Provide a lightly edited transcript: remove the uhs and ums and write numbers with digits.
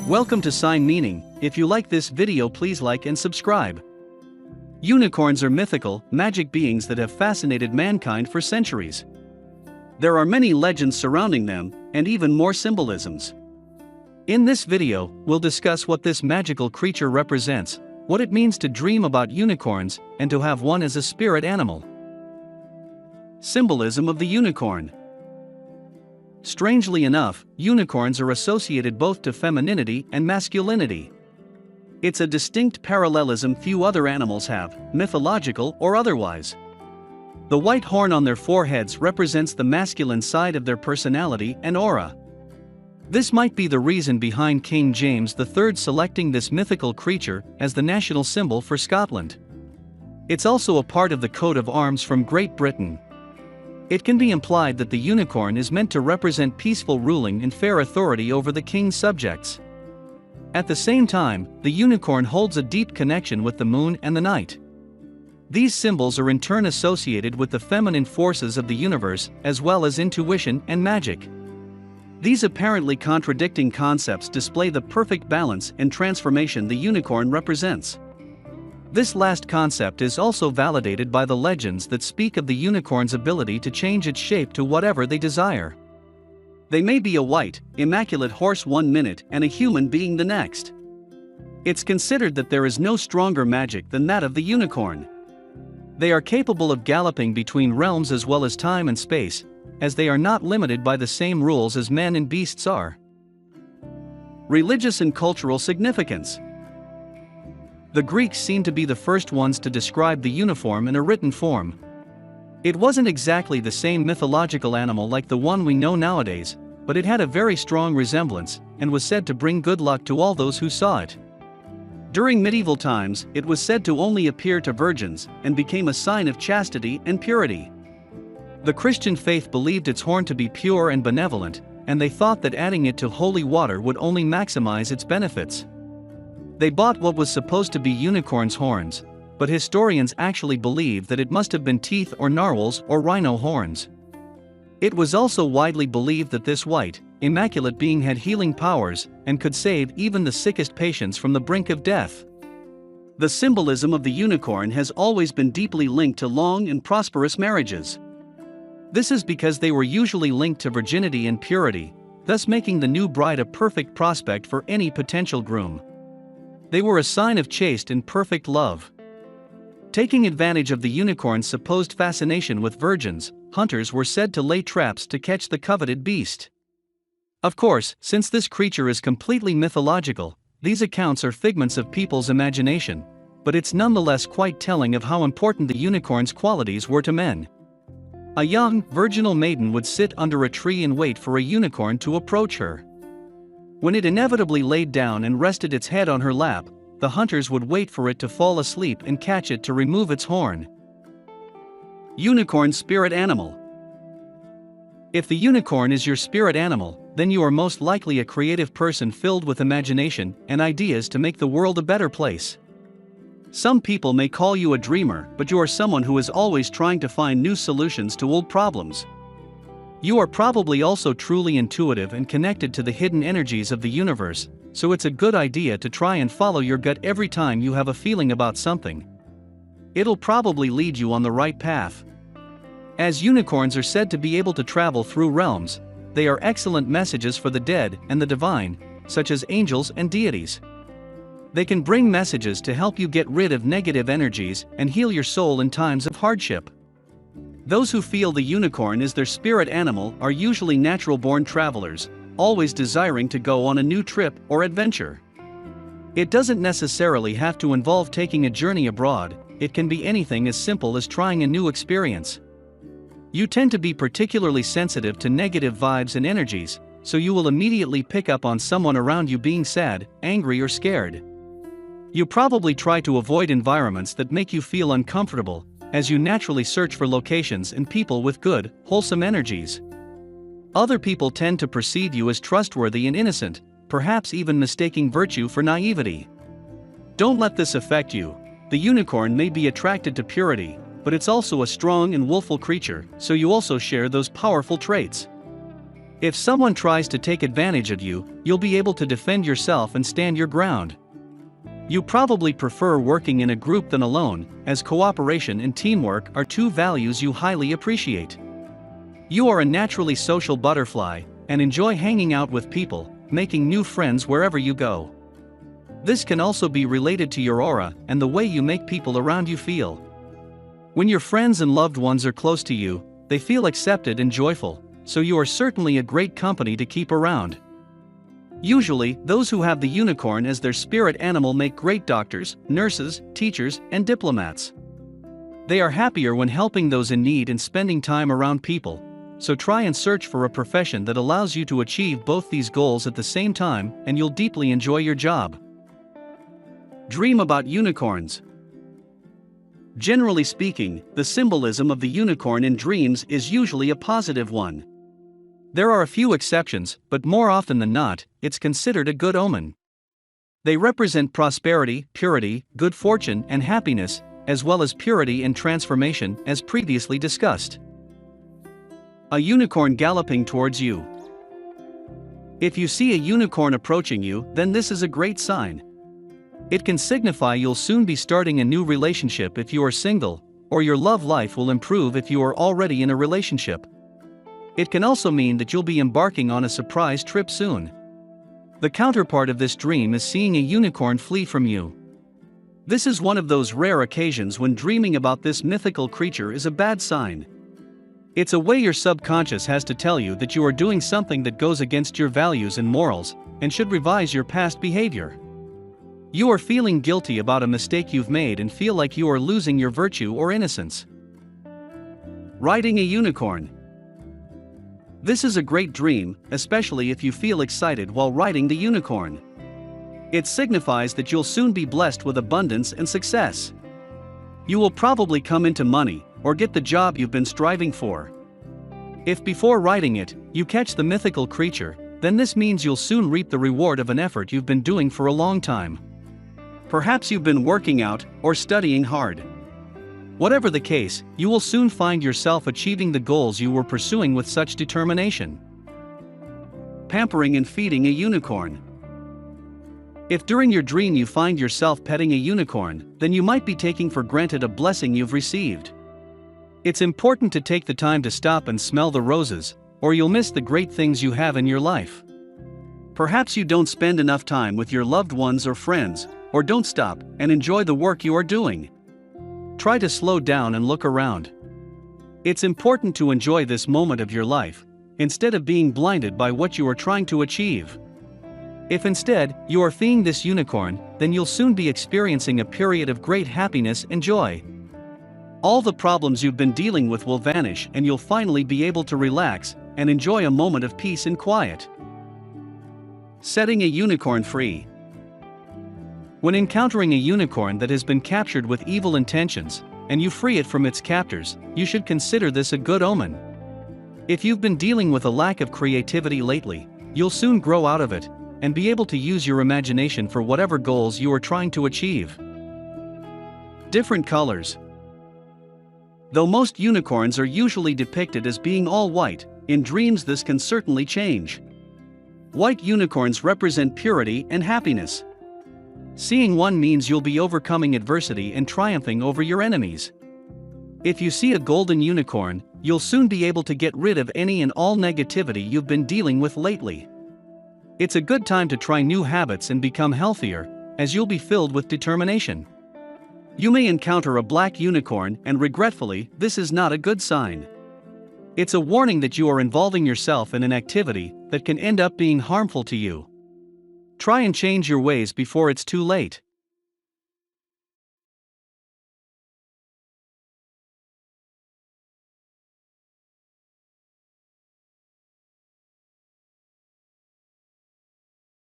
Welcome to Sign Meaning. If you like this video, please like and subscribe. Unicorns are mythical, magic beings that have fascinated mankind for centuries. There are many legends surrounding them, and even more symbolisms. In this video, we'll discuss what this magical creature represents, what it means to dream about unicorns, and to have one as a spirit animal. Symbolism of the unicorn. Strangely enough, unicorns are associated both to femininity and masculinity. It's a distinct parallelism few other animals have, mythological or otherwise. The white horn on their foreheads represents the masculine side of their personality and aura. This might be the reason behind King James III selecting this mythical creature as the national symbol for Scotland. It's also a part of the coat of arms from Great Britain. It can be implied that the unicorn is meant to represent peaceful ruling and fair authority over the king's subjects. At the same time, the unicorn holds a deep connection with the moon and the night. These symbols are in turn associated with the feminine forces of the universe, as well as intuition and magic. These apparently contradicting concepts display the perfect balance and transformation the unicorn represents. This last concept is also validated by the legends that speak of the unicorn's ability to change its shape to whatever they desire. They may be a white, immaculate horse one minute and a human being the next. It's considered that there is no stronger magic than that of the unicorn. They are capable of galloping between realms as well as time and space, as they are not limited by the same rules as men and beasts are. Religious and cultural significance. The Greeks seem to be the first ones to describe the unicorn in a written form. It wasn't exactly the same mythological animal like the one we know nowadays, but it had a very strong resemblance, and was said to bring good luck to all those who saw it. During medieval times, it was said to only appear to virgins, and became a sign of chastity and purity. The Christian faith believed its horn to be pure and benevolent, and they thought that adding it to holy water would only maximize its benefits. They bought what was supposed to be unicorn's horns, but historians actually believe that it must have been teeth or narwhals or rhino horns. It was also widely believed that this white, immaculate being had healing powers, and could save even the sickest patients from the brink of death. The symbolism of the unicorn has always been deeply linked to long and prosperous marriages. This is because they were usually linked to virginity and purity, thus making the new bride a perfect prospect for any potential groom. They were a sign of chaste and perfect love. Taking advantage of the unicorn's supposed fascination with virgins, hunters were said to lay traps to catch the coveted beast. Of course, since this creature is completely mythological, these accounts are figments of people's imagination, but it's nonetheless quite telling of how important the unicorn's qualities were to men. A young, virginal maiden would sit under a tree and wait for a unicorn to approach her. When it inevitably laid down and rested its head on her lap, the hunters would wait for it to fall asleep and catch it to remove its horn. Unicorn spirit animal. If the unicorn is your spirit animal, then you are most likely a creative person filled with imagination and ideas to make the world a better place. Some people may call you a dreamer, but you are someone who is always trying to find new solutions to old problems. You are probably also truly intuitive and connected to the hidden energies of the universe, so it's a good idea to try and follow your gut every time you have a feeling about something. It'll probably lead you on the right path. As unicorns are said to be able to travel through realms, they are excellent messages for the dead and the divine, such as angels and deities. They can bring messages to help you get rid of negative energies and heal your soul in times of hardship. Those who feel the unicorn is their spirit animal are usually natural-born travelers, always desiring to go on a new trip or adventure. It doesn't necessarily have to involve taking a journey abroad, it can be anything as simple as trying a new experience. You tend to be particularly sensitive to negative vibes and energies, so you will immediately pick up on someone around you being sad, angry or scared. You probably try to avoid environments that make you feel uncomfortable, as you naturally search for locations and people with good, wholesome energies. Other people tend to perceive you as trustworthy and innocent, perhaps even mistaking virtue for naivety. Don't let this affect you. The unicorn may be attracted to purity, but it's also a strong and willful creature, so you also share those powerful traits. If someone tries to take advantage of you, you'll be able to defend yourself and stand your ground. You probably prefer working in a group than alone, as cooperation and teamwork are two values you highly appreciate. You are a naturally social butterfly and enjoy hanging out with people, making new friends wherever you go. This can also be related to your aura and the way you make people around you feel. When your friends and loved ones are close to you, they feel accepted and joyful, so you are certainly a great company to keep around. Usually, those who have the unicorn as their spirit animal make great doctors, nurses, teachers, and diplomats. They are happier when helping those in need and spending time around people, so try and search for a profession that allows you to achieve both these goals at the same time, and you'll deeply enjoy your job. Dream about unicorns. Generally speaking, the symbolism of the unicorn in dreams is usually a positive one. There are a few exceptions, but more often than not, it's considered a good omen. They represent prosperity, purity, good fortune, and happiness, as well as purity and transformation, as previously discussed. A unicorn galloping towards you. If you see a unicorn approaching you, then this is a great sign. It can signify you'll soon be starting a new relationship if you are single, or your love life will improve if you are already in a relationship. It can also mean that you'll be embarking on a surprise trip soon. The counterpart of this dream is seeing a unicorn flee from you. This is one of those rare occasions when dreaming about this mythical creature is a bad sign. It's a way your subconscious has to tell you that you are doing something that goes against your values and morals, and should revise your past behavior. You are feeling guilty about a mistake you've made and feel like you are losing your virtue or innocence. Riding a unicorn. This is a great dream, especially if you feel excited while riding the unicorn. It signifies that you'll soon be blessed with abundance and success. You will probably come into money, or get the job you've been striving for. If before riding it, you catch the mythical creature, then this means you'll soon reap the reward of an effort you've been doing for a long time. Perhaps you've been working out, or studying hard. Whatever the case, you will soon find yourself achieving the goals you were pursuing with such determination. Pampering and feeding a unicorn. If during your dream you find yourself petting a unicorn, then you might be taking for granted a blessing you've received. It's important to take the time to stop and smell the roses, or you'll miss the great things you have in your life. Perhaps you don't spend enough time with your loved ones or friends, or don't stop and enjoy the work you are doing. Try to slow down and look around. It's important to enjoy this moment of your life, instead of being blinded by what you are trying to achieve. If instead, you are feeding this unicorn, then you'll soon be experiencing a period of great happiness and joy. All the problems you've been dealing with will vanish and you'll finally be able to relax and enjoy a moment of peace and quiet. Setting a unicorn free. When encountering a unicorn that has been captured with evil intentions, and you free it from its captors, you should consider this a good omen. If you've been dealing with a lack of creativity lately, you'll soon grow out of it, and be able to use your imagination for whatever goals you are trying to achieve. Different colors. Though most unicorns are usually depicted as being all white, in dreams this can certainly change. White unicorns represent purity and happiness. Seeing one means you'll be overcoming adversity and triumphing over your enemies. If you see a golden unicorn, you'll soon be able to get rid of any and all negativity you've been dealing with lately. It's a good time to try new habits and become healthier, as you'll be filled with determination. You may encounter a black unicorn, and regretfully, this is not a good sign. It's a warning that you are involving yourself in an activity that can end up being harmful to you. Try and change your ways before it's too late.